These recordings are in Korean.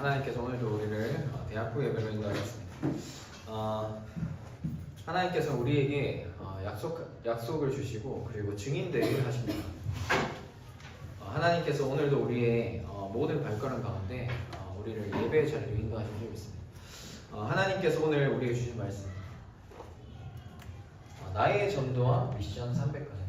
하나님께서 오늘도 우리를 대학부 예배로 인도하셨습니다. 하나님께서 우리에게 약속을 주시고 그리고 증인되게 하십니다. 하나님께서 오늘도 우리의 모든 발걸음 가운데 우리를 예배의 자리로 인도하실 줄 믿습니다. 하나님께서 오늘 우리에게 주신 말씀, 나의 전도와 미션 300%.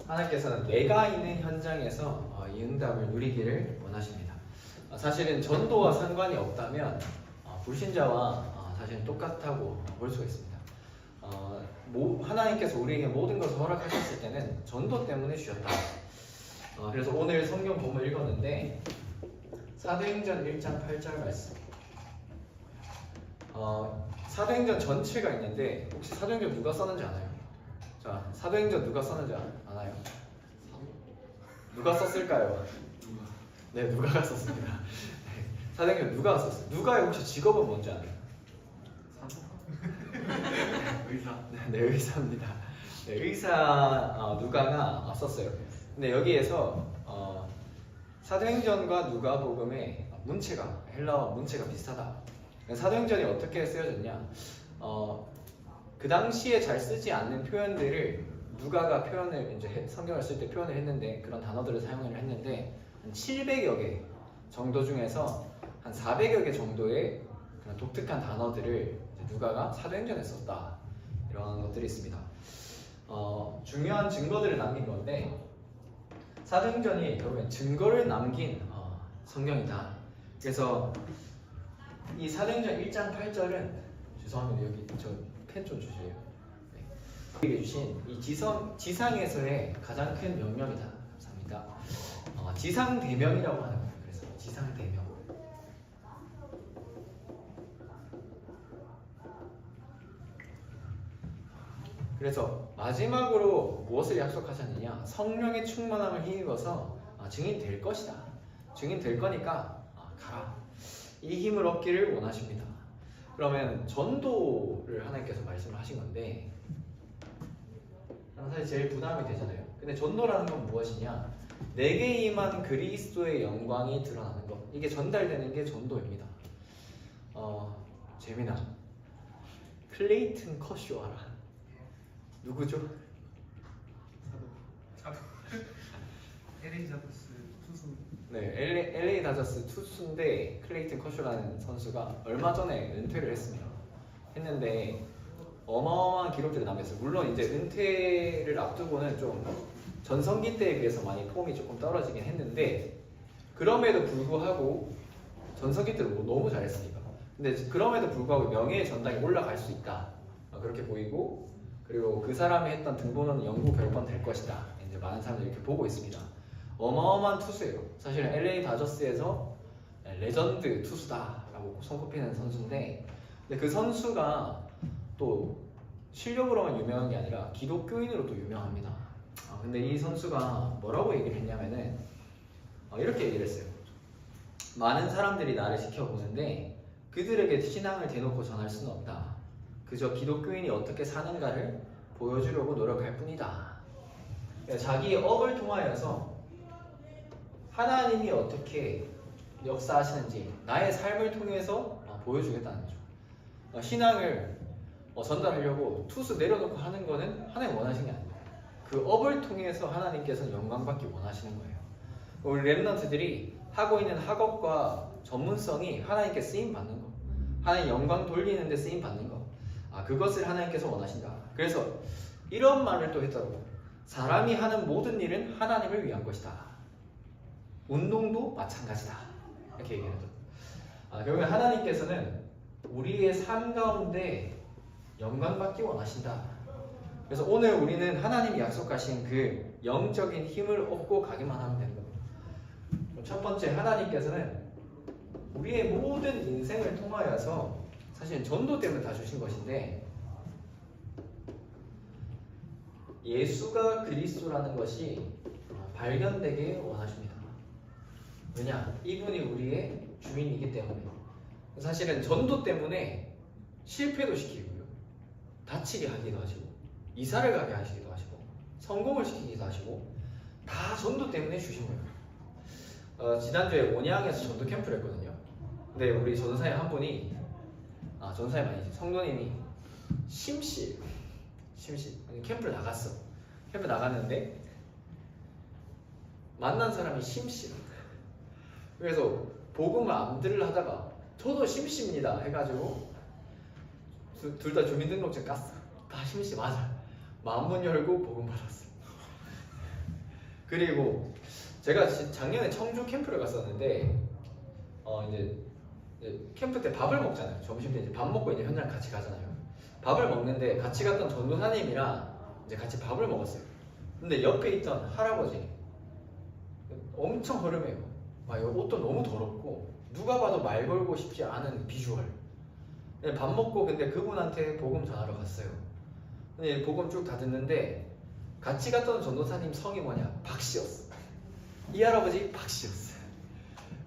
하나님께서는 내가 있는 현장에서 이 응답을 누리기를 원하십니다. 사실은 전도와 상관이 없다면 불신자와 사실은 똑같다고 볼 수가 있습니다. 하나님께서 우리에게 모든 것을 허락하셨을 때는 전도 때문에 주셨다. 그래서 오늘 성경 본문 읽었는데 사도행전 1장 8절 말씀. 사도행전 전체가 있는데 혹시 사도행전 누가 썼는지 아나요? 자, 사도행전 누가 썼는지 아나요? 누가 썼을까요? 네, 누가가 썼습니다. 네, 사도행전 누가 썼어요? 누가의 혹시 직업은 뭔지 아나요? 의사. 네, 의사입니다. 네, 의사 누가가 썼어요. 근데 여기에서 사도행전과 누가복음의 문체가 헬라어 문체가 비슷하다. 사도행전이 어떻게 쓰여졌냐? 그 당시에 잘 쓰지 않는 표현들을 누가가 표현을 이제 성경을 쓸 때 표현을 했는데 그런 단어들을 사용을 했는데 한 700여 개 정도 중에서 한 400여 개 정도의 그런 독특한 단어들을 누가가 사도행전에 썼다. 이런 것들이 있습니다. 중요한 증거들을 남긴 건데 사도행전이 결국엔 증거를 남긴 성경이다. 그래서 이 사도행전 1장 8절은 죄송합니다. 여기 저 펜 좀 주세요. 네. 여기 주신 이 지상에서의 가장 큰 명령이다. 감사합니다. 지상대명이라고 하는 거예요. 그래서 지상대명. 그래서 마지막으로 무엇을 약속하셨느냐? 성령의 충만함을 힘입어서 증인 될 것이다. 증인 될 거니까 가라. 이 힘을 얻기를 원하십니다. 그러면 전도를 하나님께서 말씀을 하신 건데 사실 제일 부담이 되잖아요. 근데 전도라는 건 무엇이냐? 내게 임한 그리스도의 영광이 드러나는 것. 이게 전달되는 게 전도입니다. 재미난 클레이튼 커쇼아라. 누구죠? 사도 LA 다저스 투수. 네, LA 다저스 투수인데 클레이튼 커쇼라는 선수가 얼마 전에 은퇴를 했는데 어마어마한 기록들을 남겼어요. 물론 이제 은퇴를 앞두고는 좀 전성기 때에 비해서 많이 폼이 조금 떨어지긴 했는데 그럼에도 불구하고 전성기 때도 너무 잘했으니까. 근데 그럼에도 불구하고 명예의 전당에 올라갈 수 있다. 그렇게 보이고 그리고 그 사람이 했던 등번호는 영구 결번 될 것이다. 이제 많은 사람들이 이렇게 보고 있습니다. 어마어마한 투수예요. 사실은 LA 다저스에서 레전드 투수다라고 손꼽히는 선수인데, 근데 그 선수가 또 실력으로만 유명한 게 아니라 기독교인으로도 유명합니다. 근데 이 선수가 뭐라고 얘기를 했냐면은 이렇게 얘기를 했어요. 많은 사람들이 나를 지켜보는데 그들에게 신앙을 대놓고 전할 수는 없다. 그저 기독교인이 어떻게 사는가를 보여주려고 노력할 뿐이다. 자기의 업을 통하여서 하나님이 어떻게 역사하시는지 나의 삶을 통해서 보여주겠다는 거죠. 신앙을 전달하려고 투수 내려놓고 하는 거는 하나님 원하시는 게 아닙니다. 그 업을 통해서 하나님께서는 영광받기 원하시는 거예요. 우리 랩런트들이 하고 있는 학업과 전문성이 하나님께 쓰임 받는 거, 하나님 영광 돌리는 데 쓰임 받는 거, 그것을 하나님께서 원하신다. 그래서 이런 말을 또 했더라고요. 사람이 하는 모든 일은 하나님을 위한 것이다. 운동도 마찬가지다. 이렇게 얘기하죠. 결국에 하나님께서는 우리의 삶 가운데 영광받기 원하신다. 그래서 오늘 우리는 하나님이 약속하신 그 영적인 힘을 얻고 가기만 하면 되는 겁니다. 첫 번째, 하나님께서는 우리의 모든 인생을 통하여서 사실 전도 때문에 다 주신 것인데 예수가 그리스도라는 것이 발견되게 원하십니다. 왜냐? 이분이 우리의 주인이기 때문에. 사실은 전도 때문에 실패도 시키고요, 다치게 하기도 하시고 이사를 가게 하시기도 하시고 성공을 시키기도 하시고 다 전도 때문에 주신 거예요. 지난주에 온양에서 전도 캠프를 했거든요. 근데 우리 전사님 한 분이 전사님 아니지 성도님이 심씨 캠프를 나갔어. 캠프 나갔는데 만난 사람이 심씨. 그래서 복음을 안 들으려 하다가 저도 심씨입니다 해가지고 둘 다 주민등록증 깠어. 다 심씨 맞아. 마음문 열고 복음 받았어. 그리고 제가 작년에 청주 캠프를 갔었는데 이제 캠프 때 밥을 먹잖아요. 점심 때 이제 밥 먹고 이제 현장 같이 가잖아요. 밥을 먹는데 같이 갔던 전도사님이랑 이제 같이 밥을 먹었어요. 근데 옆에 있던 할아버지 엄청 허름해요. 막 옷도 너무 더럽고 누가 봐도 말 걸고 싶지 않은 비주얼. 밥 먹고 근데 그분한테 복음 전하러 갔어요. 근데 복음 쭉 다 듣는데 같이 갔던 전도사님 성이 뭐냐? 박씨였어. 이 할아버지 박씨였어요.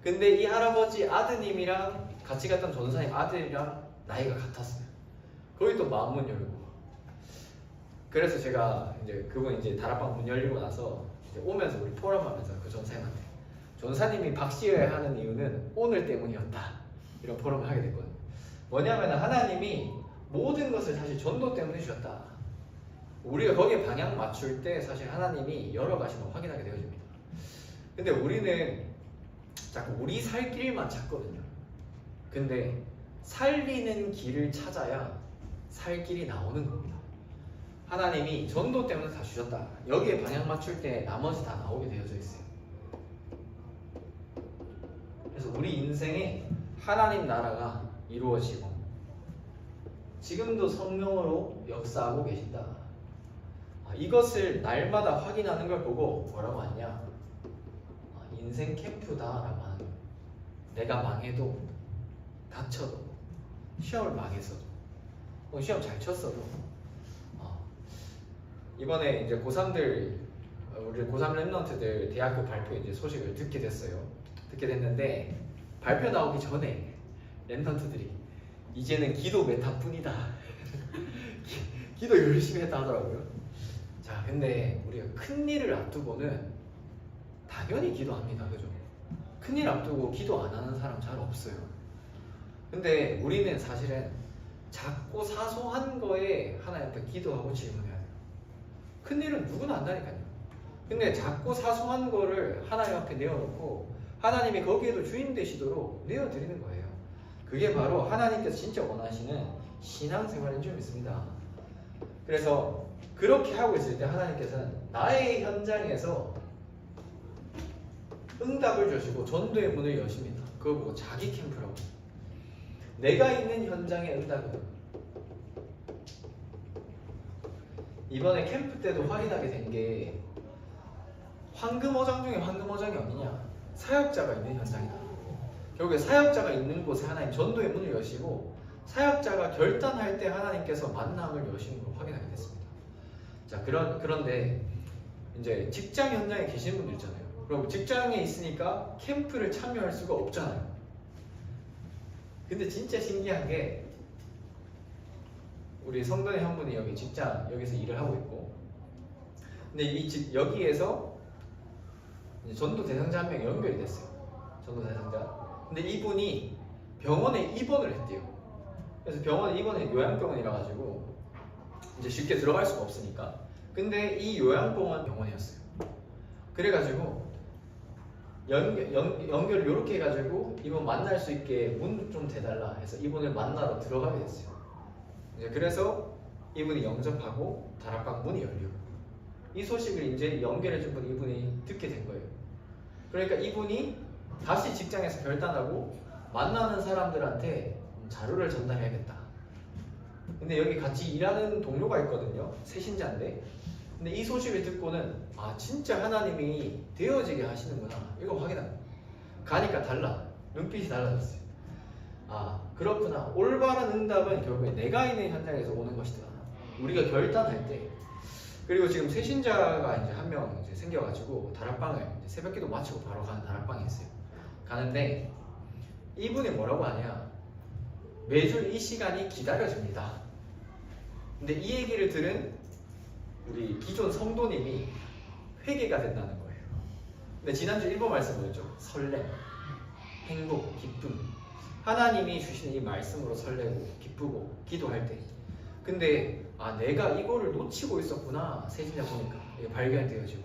근데 이 할아버지 아드님이랑 같이 갔던 전도사님 아들이랑 나이가 같았어요. 거기 또 마음문 열고. 그래서 제가 이제 그분 이제 다락방 문 열리고 나서 이제 오면서 우리 포럼하면서 그 전사님한테 전사님이 박씨여야 하는 이유는 오늘 때문이었다. 이런 포럼을 하게 됐거든요. 뭐냐면 하나님이 모든 것을 사실 전도 때문에 주셨다. 우리가 거기에 방향 맞출 때 사실 하나님이 여러 가지를 확인하게 되어집니다. 근데 우리는 자꾸 우리 살 길만 찾거든요. 근데 살리는 길을 찾아야 살 길이 나오는 겁니다. 하나님이 전도 때문에 다 주셨다. 여기에 방향 맞출 때 나머지 다 나오게 되어져 있어요. 그래서 우리 인생에 하나님 나라가 이루어지고 지금도 성령으로 역사하고 계신다. 이것을 날마다 확인하는 걸 보고 뭐라고 하냐? 인생 캠프다라고 하는 거예요. 내가 망해도 다쳐도 시험을 망했어도 시험 잘 쳤어도 이번에 이제 고3들 우리 고3 랩런트들 대학교 발표 이제 소식을 듣게 됐어요. 듣게 됐는데 발표 나오기 전에 랩런트들이 이제는 기도 메타뿐이다. 기도 열심히 했다 하더라고요. 자, 근데 우리가 큰 일을 앞두고는 당연히 기도합니다. 그죠? 큰 일 앞두고 기도 안 하는 사람 잘 없어요. 근데 우리는 사실은 작고 사소한 거에 하나님께 기도하고 질문해야 돼요. 큰 일은 누구나 한다니까요. 근데 작고 사소한 거를 하나님 앞에 내어놓고 하나님이 거기에도 주인 되시도록 내어드리는 거예요. 그게 바로 하나님께서 진짜 원하시는 신앙생활인 줄 믿습니다. 그래서 그렇게 하고 있을 때 하나님께서는 나의 현장에서 응답을 주시고 전도의 문을 여십니다. 그걸 보고 자기 캠프라고. 내가 있는 현장의 응답은 이번에 캠프 때도 확인하게 된 게 황금어장 중에 황금어장이 어디냐? 사역자가 있는 현장이다. 결국에 사역자가 있는 곳에 하나님 전도의 문을 여시고 사역자가 결단할 때 하나님께서 만남을 여시는 걸 확인하게 됐습니다. 자, 그런데 이제 직장 현장에 계시는 분들 있잖아요. 그럼 직장에 있으니까 캠프를 참여할 수가 없잖아요. 근데 진짜 신기한 게 우리 성도의 한 분이 여기 여기서 일을 하고 있고, 근데 여기에서 이제 전도 대상자 한 명이 연결이 됐어요. 전도 대상자. 근데 이분이 병원에 입원을 했대요. 그래서 병원에 입원해 요양병원이라 가지고 이제 쉽게 들어갈 수가 없으니까. 근데 이 요양병원 병원이었어요. 그래가지고 연결을 이렇게 해가지고 이분 만날 수 있게 문 좀 대달라 해서 이분을 만나러 들어가게 됐어요. 이제 그래서 이분이 영접하고 다락방 문이 열리고 이 소식을 이제 연결해준 분 이분이 듣게 된 거예요. 그러니까 이분이 다시 직장에서 결단하고 만나는 사람들한테 자료를 전달해야겠다. 근데 여기 같이 일하는 동료가 있거든요. 새신자인데. 근데 이 소식을 듣고는 진짜 하나님이 되어지게 하시는구나. 이거 확인합니다. 가니까 달라. 눈빛이 달라졌어요. 그렇구나. 올바른 응답은 결국에 내가 있는 현장에서 오는 것이다. 우리가 결단할 때. 그리고 지금 새신자가 이제 한 명 이제 생겨가지고 다락방을 이제 새벽기도 마치고 바로 가는 다락방이 있어요. 가는데 이분이 뭐라고 하냐? 매주 이 시간이 기다려집니다. 근데 이 얘기를 들은 우리 기존 성도님이 회개가 된다는 거예요. 근데 지난주 1번 말씀 뭐였죠? 설렘, 행복, 기쁨. 하나님이 주신 이 말씀으로 설레고 기쁘고 기도할 때. 근데 내가 이거를 놓치고 있었구나. 새신자 보니까 이게 발견되어지고.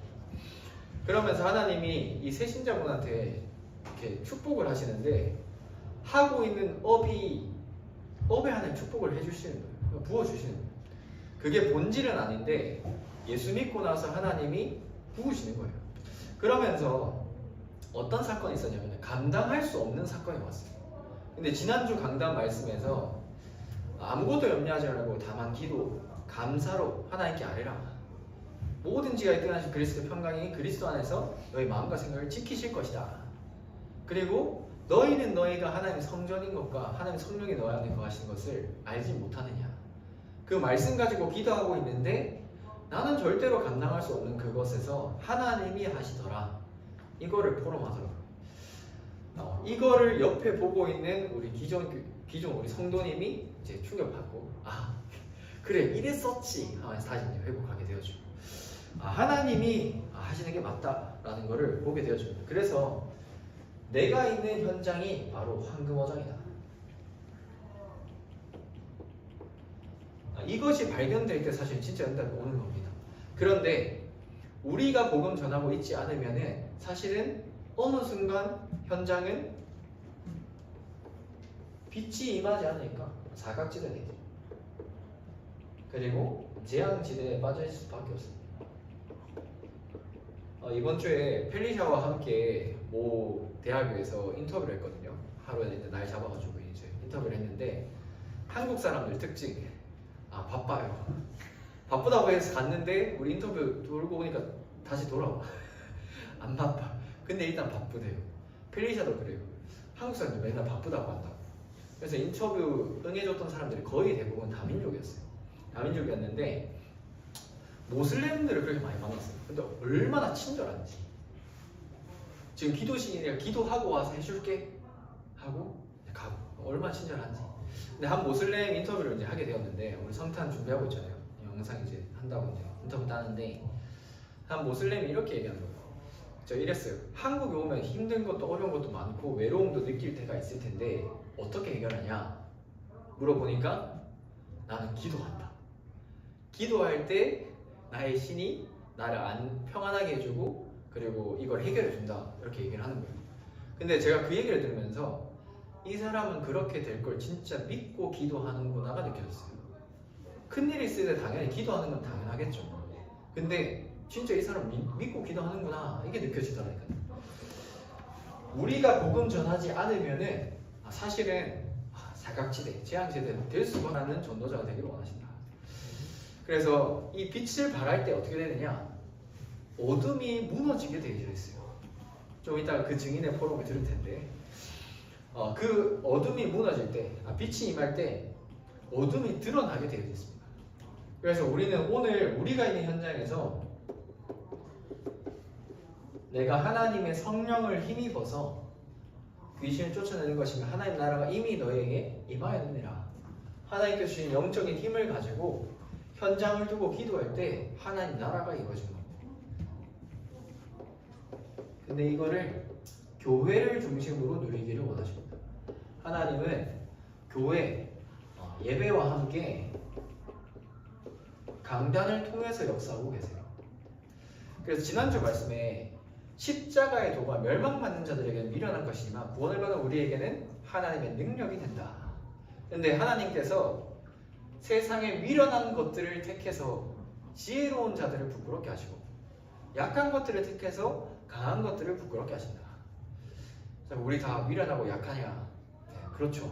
그러면서 하나님이 이 새신자분한테 이렇게 축복을 하시는데 하고 있는 업에 하나님 축복을 해주시는 거예요. 부어주시는 거예요. 그게 본질은 아닌데 예수 믿고 나서 하나님이 부으시는 거예요. 그러면서 어떤 사건이 있었냐면 감당할 수 없는 사건이 왔어요. 근데 지난주 강단 말씀에서 아무것도 염려하지 말고 다만 기도, 감사로 하나님께 아뢰라. 모든 지가 뜨하신 그리스도 평강이 그리스도 안에서 너희 마음과 생각을 지키실 것이다. 그리고 너희는 너희가 하나님의 성전인 것과 하나님의 성령이 너희 안에 거하시는 것을 알지 못하느냐. 그 말씀 가지고 기도하고 있는데 나는 절대로 감당할 수 없는 그것에서 하나님이 하시더라. 이거를 포럼하더라고요. 이거를 옆에 보고 있는 우리 기존 우리 성도님이 이제 충격받고 그래 이랬었지 하면서 다시 이제 회복하게 되어지고 하나님이 하시는 게 맞다라는 거를 보게 되어집니다. 그래서 내가 있는 현장이 바로 황금어장이다. 이것이 발견될 때 사실 진짜 응답이 오는 겁니다. 그런데 우리가 복음 전하고 있지 않으면은 사실은 어느 순간 현장은 빛이 임하지 않으니까 사각지대가 되죠. 그리고 재앙지대에 빠져있을 수밖에 없습니다. 이번 주에 펠리샤와 함께 모 대학교에서 인터뷰를 했거든요. 하루에 이제 날 잡아가지고 이제 인터뷰를 했는데 한국 사람들 특징 바빠요. 바쁘다고 해서 갔는데 우리 인터뷰 돌고 오니까 다시 돌아와. 안 바빠. 근데 일단 바쁘대요. 펠리샤도 그래요. 한국 사람들 맨날 바쁘다고 한다. 그래서 인터뷰 응해줬던 사람들이 거의 대부분 다민족이었어요. 다민족이었는데 모슬렘들을 그렇게 많이 만났어요. 근데 얼마나 친절한지. 지금 기도 시간이라 기도하고 와서 해줄게 하고 가고 얼마나 친절한지. 근데 한 모슬렘 인터뷰를 이제 하게 되었는데 우리 성탄 준비하고 있잖아요. 영상 이제 한다고 이제 인터뷰 따는데 한 모슬렘이 이렇게 얘기하는 거예요. 저 이랬어요. 한국에 오면 힘든 것도 어려운 것도 많고 외로움도 느낄 때가 있을 텐데 어떻게 해결하냐 물어보니까 나는 기도한다. 기도할 때 나의 신이 나를 평안하게 해주고 그리고 이걸 해결해 준다 이렇게 얘기를 하는 거예요. 근데 제가 그 얘기를 들으면서 이 사람은 그렇게 될 걸 진짜 믿고 기도하는구나가 느껴졌어요. 큰일이 있을 때 당연히 기도하는 건 당연하겠죠. 근데 진짜 이 사람 믿고 기도하는구나 이게 느껴지더라니까요. 우리가 복음 전하지 않으면은 사실은 사각지대, 재앙지대 될 수가 없는 전도자가 되기를 원하신다. 그래서 이 빛을 발할 때 어떻게 되느냐? 어둠이 무너지게 되어 있어요. 좀 이따가 그 증인의 포럼을 들을 텐데 그 어둠이 무너질 때, 빛이 임할 때 어둠이 드러나게 되어 있습니다. 그래서 우리는 오늘 우리가 있는 현장에서 내가 하나님의 성령을 힘입어서 귀신을 쫓아내는 것이면 하나님 나라가 이미 너에게 임하였느니라. 하나님께서 주신 영적인 힘을 가지고 현장을 두고 기도할 때 하나님 나라가 이루어진 겁니다. 근데 이거를 교회를 중심으로 누리기를 원하십니다. 하나님은 교회, 예배와 함께 강단을 통해서 역사하고 계세요. 그래서 지난주 말씀에 십자가의 도가 멸망받는 자들에게는 미련한 것이지만 구원을 받은 우리에게는 하나님의 능력이 된다. 그런데 하나님께서 세상에 미련한 것들을 택해서 지혜로운 자들을 부끄럽게 하시고 약한 것들을 택해서 강한 것들을 부끄럽게 하신다. 우리 다 미련하고 약하냐? 네, 그렇죠.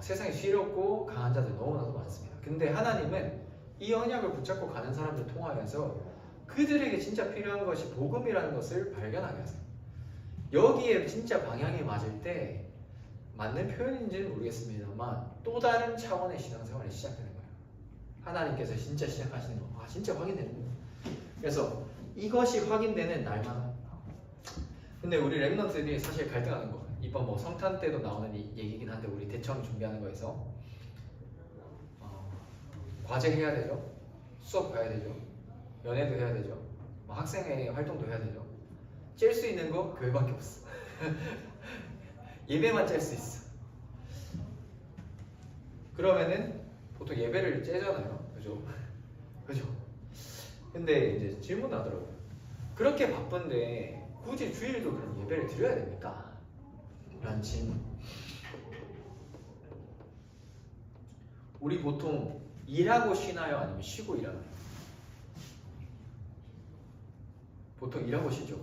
세상에 지혜롭고 강한 자들 너무나도 많습니다. 근데 하나님은 이 언약을 붙잡고 가는 사람들 통하여서 그들에게 진짜 필요한 것이 복음이라는 것을 발견하게 하세요. 여기에 진짜 방향이 맞을 때 맞는 표현인지는 모르겠습니다만 또 다른 차원의 신앙생활이 시작되는 거예요. 하나님께서 진짜 시작하시는 거, 진짜 확인되는 거예요. 그래서 이것이 확인되는 날마다. 근데 우리 랩런트들이 사실 갈등하는 거, 이번 뭐 성탄 때도 나오는 얘기긴 한데 우리 대청 준비하는 거에서 과제 해야 되죠. 수업 가야 되죠. 연애도 해야 되죠. 뭐 학생회 활동도 해야 되죠. 짤 수 있는 거 교회밖에 없어. 예배만 짤 수 있어. 그러면은 보통 예배를 째잖아요. 그죠? 그죠? 근데 이제 질문 하더라고요. 그렇게 바쁜데 굳이 주일도 그럼 예배를 드려야 됩니까? 라는 질문. 우리 보통 일하고 쉬나요? 아니면 쉬고 일하나요? 보통 일하고 쉬죠.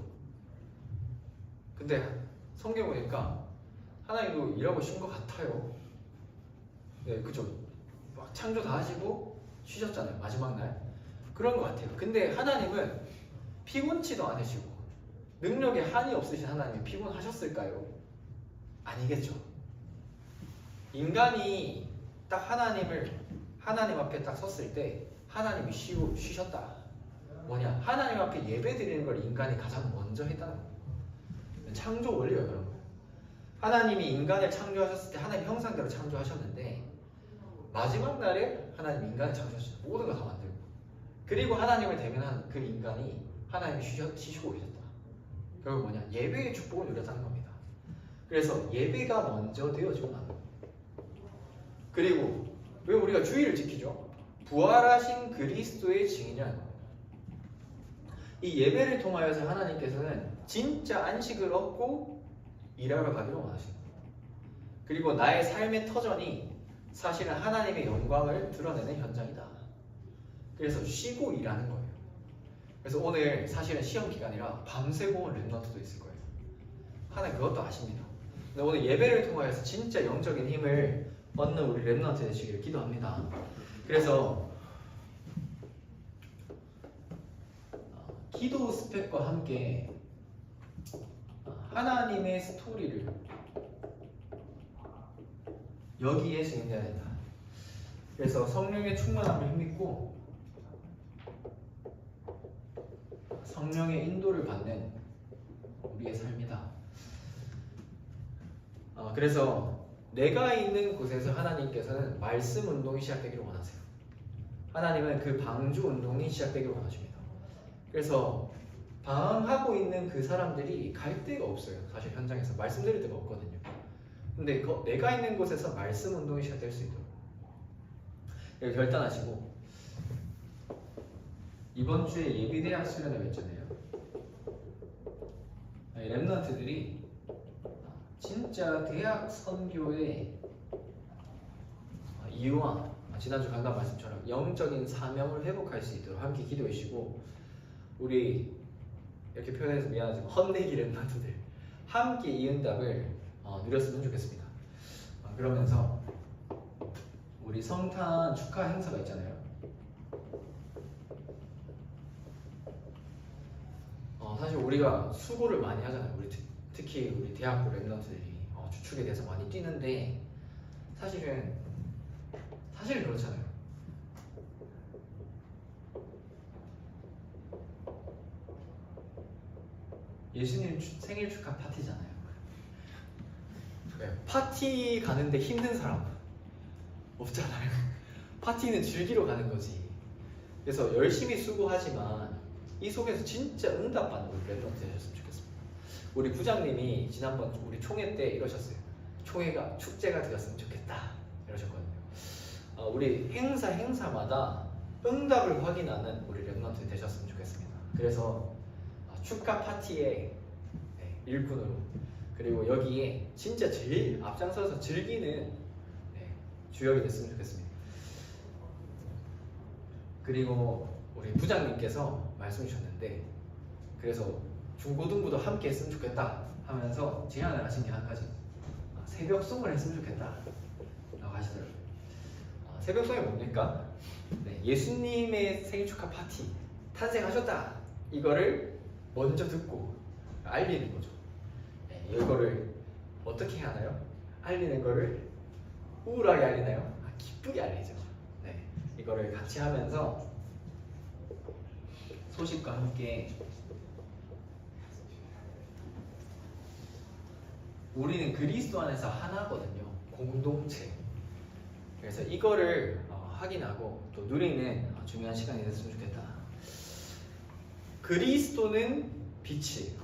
근데 성경 보니까 하나님도 일하고 쉰 것 같아요. 네, 그죠? 막 창조 다 하시고 쉬셨잖아요. 마지막 날. 그런 것 같아요. 근데 하나님은 피곤치도 않으시고 능력에 한이 없으신 하나님이 피곤하셨을까요? 아니겠죠. 인간이 딱 하나님 앞에 딱 섰을 때 하나님이 쉬셨다. 뭐냐? 하나님 앞에 예배 드리는 걸 인간이 가장 먼저 했다는 거예요. 창조 원리가 그런 거예요. 하나님이 인간을 창조하셨을 때 하나님 형상대로 창조하셨는데 마지막 날에 하나님 인간을 창조하셨어요. 모든 걸 다 만들고. 그리고 하나님을 대면한 그 인간이 하나님이 쉬시고 계셨다. 결국 뭐냐? 예배의 축복을 누렸다는 겁니다. 그래서 예배가 먼저 되어지고 나는 거예요. 그리고 왜 우리가 주일을 지키죠? 부활하신 그리스도의 증인이라는 거예요. 이 예배를 통하여서 하나님께서는 진짜 안식을 얻고 일하러 가기를 원하십니다. 그리고 나의 삶의 터전이 사실은 하나님의 영광을 드러내는 현장이다. 그래서 쉬고 일하는 거예요. 그래서 오늘 사실은 시험 기간이라 밤새고 온 랩런트도 있을 거예요. 하나님 그것도 아십니다. 근데 오늘 예배를 통하여서 진짜 영적인 힘을 얻는 우리 랩런트 되시기를 기도합니다. 그래서 기도 스펙과 함께 하나님의 스토리를 여기에 진행해야 된다. 그래서 성령의 충만함을 힘입고 성령의 인도를 받는 우리의 삶이다. 그래서 내가 있는 곳에서 하나님께서는 말씀 운동이 시작되기를 원하세요. 하나님은 그 방주 운동이 시작되기를 원하십니다. 그래서 방황하고 있는 그 사람들이 갈 데가 없어요. 사실 현장에서 말씀드릴 데가 없거든요. 근데 내가 있는 곳에서 말씀 운동이 시작될 수 있도록 결단하시고 이번 주에 예비대학 수련회 있잖아요. 랩런트들이 진짜 대학 선교의 이유와 지난주 강단 말씀처럼 영적인 사명을 회복할 수 있도록 함께 기도해 주시고 우리 이렇게 표현해서 미안하지만 헛내기 랩런트들 함께 이 응답을 누렸으면 좋겠습니다. 그러면서 우리 성탄 축하 행사가 있잖아요. 사실 우리가 수고를 많이 하잖아요. 특히 우리 대학교 랩런트들이 주축에 대해서 많이 뛰는데 사실은 그렇잖아요. 예수님 생일 축하 파티잖아요. 네, 파티 가는데 힘든 사람 없잖아요. 파티는 즐기러 가는 거지. 그래서 열심히 수고하지만 이 속에서 진짜 응답받는 우리 랩런트 되셨으면 좋겠습니다. 우리 부장님이 지난번 우리 총회 때 이러셨어요. 총회가 축제가 되었으면 좋겠다 이러셨거든요. 우리 행사마다 응답을 확인하는 우리 랩런트 되셨으면 좋겠습니다. 그래서 축하 파티의 일꾼으로 그리고 여기에 진짜 제일 앞장서서 즐기는 주역이 됐으면 좋겠습니다. 그리고 우리 부장님께서 말씀 주셨는데 그래서 중고등부도 함께 했으면 좋겠다 하면서 제안을 하신 게 한 가지 새벽송을 했으면 좋겠다 라고 하시더라고요. 새벽송이 뭡니까? 예수님의 생일 축하 파티 탄생하셨다 이거를 먼저 듣고 알리는 거죠. 이거를 어떻게 하나요? 알리는 거를 우울하게 알리나요? 기쁘게 알리죠. 이거를 같이 하면서 소식과 함께 우리는 그리스도 안에서 하나거든요. 공동체. 그래서 이거를 확인하고 또 누리는 중요한 시간이 됐으면 좋겠다. 그리스도는 빛이에요.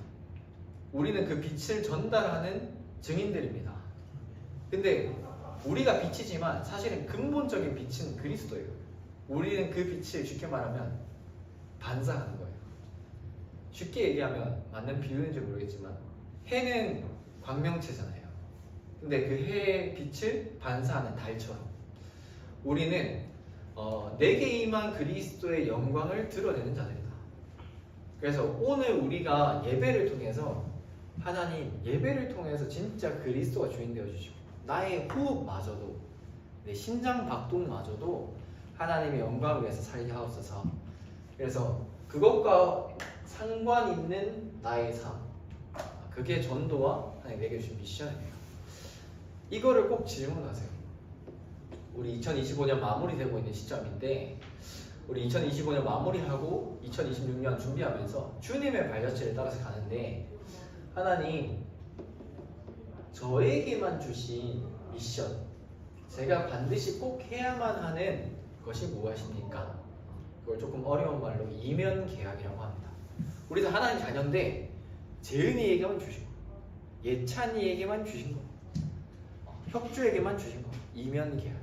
우리는 그 빛을 전달하는 증인들입니다. 근데 우리가 빛이지만 사실은 근본적인 빛은 그리스도예요. 우리는 그 빛을 쉽게 말하면 반사하는 거예요. 쉽게 얘기하면 맞는 비유인지 모르겠지만 해는 광명체잖아요. 근데 그 해의 빛을 반사하는 달처럼 우리는 내게 임한 그리스도의 영광을 드러내는 자들이다. 그래서 오늘 우리가 예배를 통해서 하나님 예배를 통해서 진짜 그리스도가 주인 되어 주시고 나의 호흡마저도 내 심장 박동마저도 하나님의 영광을 위해서 살게 하옵소서. 그래서 그것과 상관 있는 나의 삶, 그게 전도와 하나님 내게 주신 미션이에요. 이거를 꼭 질문하세요. 우리 2025년 마무리되고 있는 시점인데 우리 2025년 마무리하고 2026년 준비하면서 주님의 발자취를 따라서 가는데 하나님 저에게만 주신 미션, 제가 반드시 꼭 해야만 하는 것이 무엇입니까? 그걸 조금 어려운 말로 이면 계약이라고 합니다. 우리도 하나님 자녀인데 재은이에게만 주신 거, 예찬이에게만 주신 거, 혁주에게만 주신 거, 이면 계약.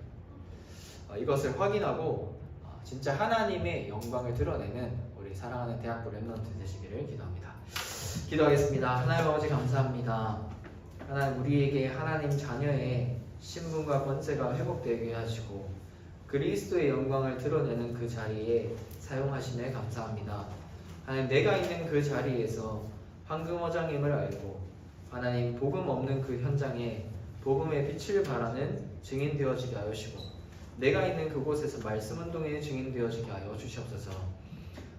이것을 확인하고 진짜 하나님의 영광을 드러내는 우리 사랑하는 대학부 랩런트 되시기를 기도합니다. 기도하겠습니다. 하나님 아버지 감사합니다. 하나님 우리에게 하나님 자녀의 신분과 권세가 회복되게 하시고 그리스도의 영광을 드러내는 그 자리에 사용하심에 감사합니다. 하나님 내가 있는 그 자리에서 황금어장임을 알고 하나님 복음 없는 그 현장에 복음의 빛을 발하는 증인 되어지게 하시고 내가 있는 그곳에서 말씀 운동의 증인 되어지게 하여 주시옵소서.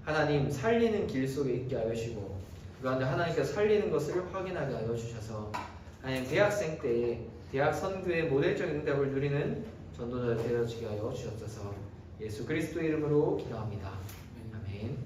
하나님 살리는 길 속에 있게 하시고 그 가운데 하나님께서 살리는 것을 확인하게 하여 주셔서 하나님 대학생 때에 대학 선교의 모델적인 응답을 누리는 전도자 되어지게 하여 주옵소서. 예수 그리스도 이름으로 기도합니다. 아멘.